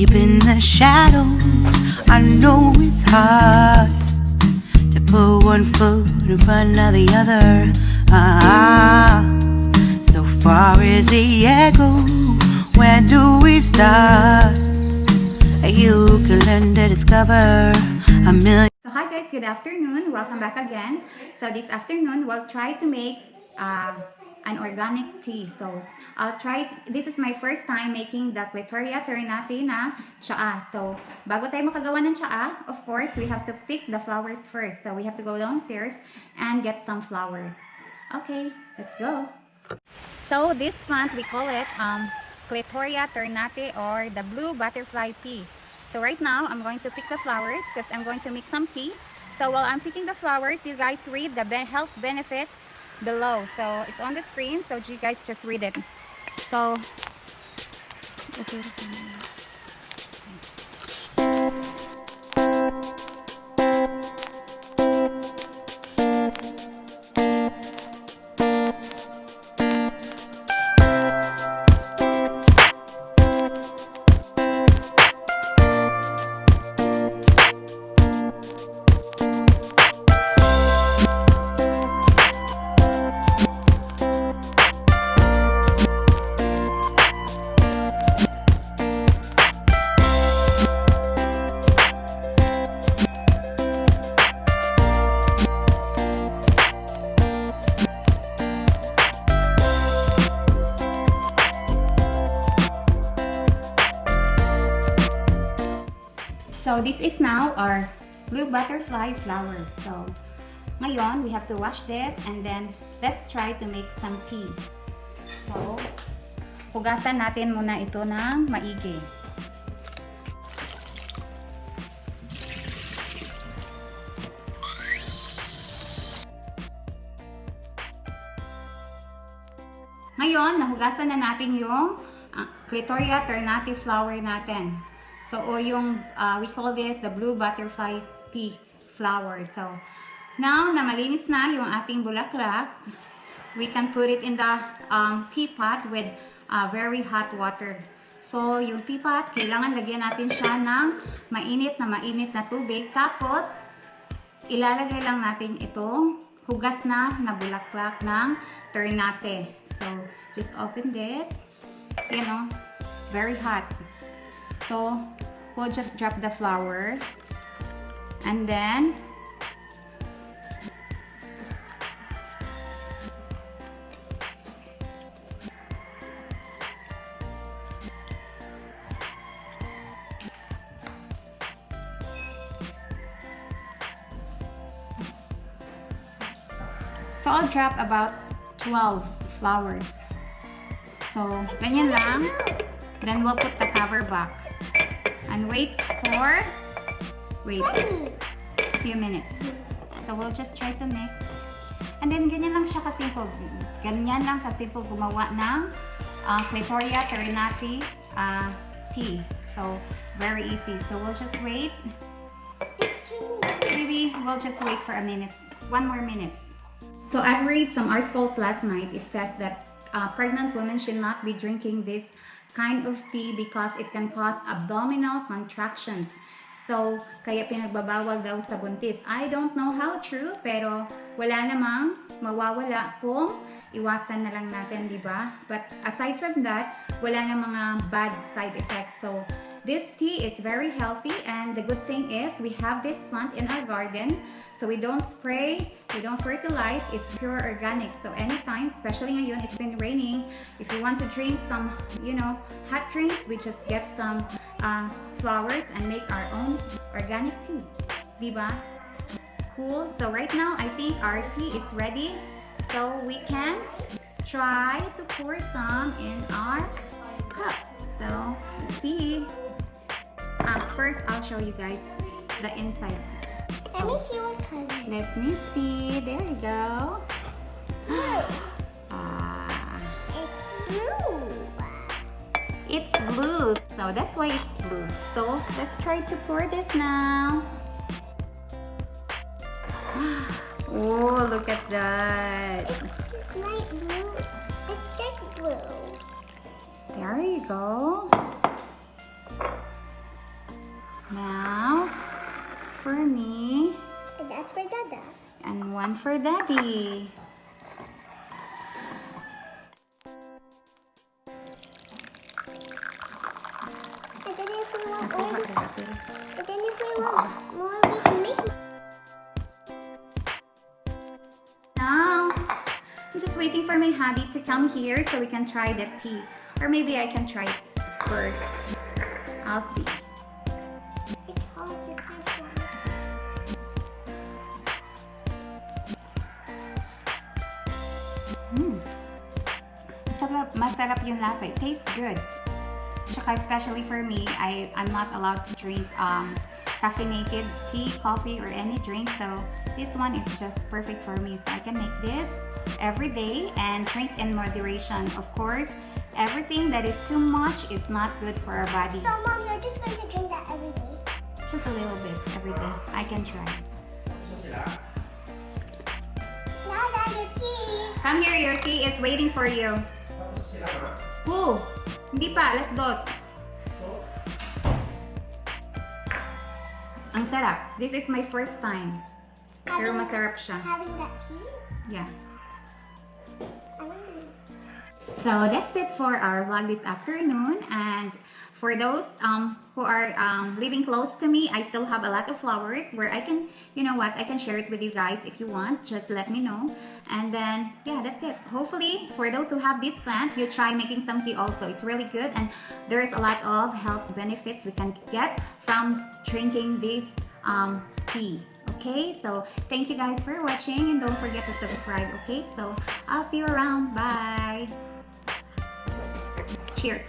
deep in the shadows. I know it's hard to put one foot in front of the other. So far as the echo, where do we start? You can learn to discover a million. So hi guys, good afternoon. Welcome back again. So this afternoon, we'll try to make an organic tea. So I'll try, this is my first time making the Clitoria TERNATEA na tsaa. So bago tayo makagawa ng tsaa, of course, we have to pick the flowers first. So we have to go downstairs and get some flowers. Okay, let's go. So this plant, we call it Clitoria TERNATEA, or the blue butterfly pea. So right now, I'm going to pick the flowers because I'm going to make some tea. So while I'm picking the flowers, you guys read the health benefits below. So it's on the screen, so you guys just read it. So this is now our blue butterfly flower. So ngayon, we have to wash this and then let's try to make some tea. So hugasan natin muna ito ng maigi. Ngayon, nahugasan na natin yung Clitoria TERNATEA flower natin. So, o yung, we call this the blue butterfly pea flower. So, now na malinis na yung ating bulaklak, we can put it in the teapot with very hot water. So, yung teapot, kailangan lagyan natin siya ng mainit na tubig. Tapos, ilalagay lang natin itong hugas na bulaklak ng TERNATEA. So, just open this. You know, very hot. So, we'll just drop the flower and then so I'll drop about 12 flowers. So, ganyan lang. Then we'll put the cover back. And wait a few minutes. So we'll just try to mix. And then ganyan lang siya kasimple. Ganyan lang kasimple gumawa ng Clitoria TERNATEA tea. So very easy. So we'll just wait. Maybe we'll just wait for a minute. One more minute. So I read some articles last night. It says that pregnant women should not be drinking this kind of tea because it can cause abdominal contractions. So, kaya pinagbabawal daw sa buntis. I don't know how true, pero wala namang mawawala kung iwasan na lang natin, di ba? But aside from that, wala na mga bad side effects. So, this tea is very healthy, and the good thing is we have this plant in our garden. So we don't spray, we don't fertilize, it's pure organic. So anytime, especially ngayon, it's been raining, if you want to drink some, you know, hot drinks, we just get some flowers and make our own organic tea. Diba? Cool. So right now, I think our tea is ready. So we can try to pour some in our cup. So, let's see. First, I'll show you guys the inside. Let me see what color. Let me see. There you go. It's blue. It's blue. So that's why it's blue. So let's try to pour this now. Oh, look at that. It's light blue. It's dark blue. There you go. Now, it's for me. And that's for Dada. And one for Daddy. And then if we want Nakuha more, ko dati. and then if we want more, we can make more. Now, I'm just waiting for my hubby to come here so we can try the tea. Or maybe I can try it first. I'll see. It's hard to catch one. Masarap yung lasa. It tastes good. Tsaka especially for me, I'm not allowed to drink caffeinated tea, coffee, or any drink. So this one is just perfect for me. So I can make this every day and drink in moderation. Of course, everything that is too much is not good for our body. So Mom, you're just going to drink that every day? Just a little bit every day. I can try. Dada, your tea. Come here, your tea is waiting for you. Who? Hindi pa, let's go. Ang sarap. This is my first time. Pero masarap siya. Having that tea? Yeah. Oh. So that's it for our vlog this afternoon. And for those who are living close to me, I still have a lot of flowers where I can, you know what, I can share it with you guys if you want. Just let me know. And then, yeah, that's it. Hopefully, for those who have this plant, you try making some tea also. It's really good. And there is a lot of health benefits we can get from drinking this tea. Okay, so thank you guys for watching. And don't forget to subscribe. Okay, so I'll see you around. Bye. Cheers.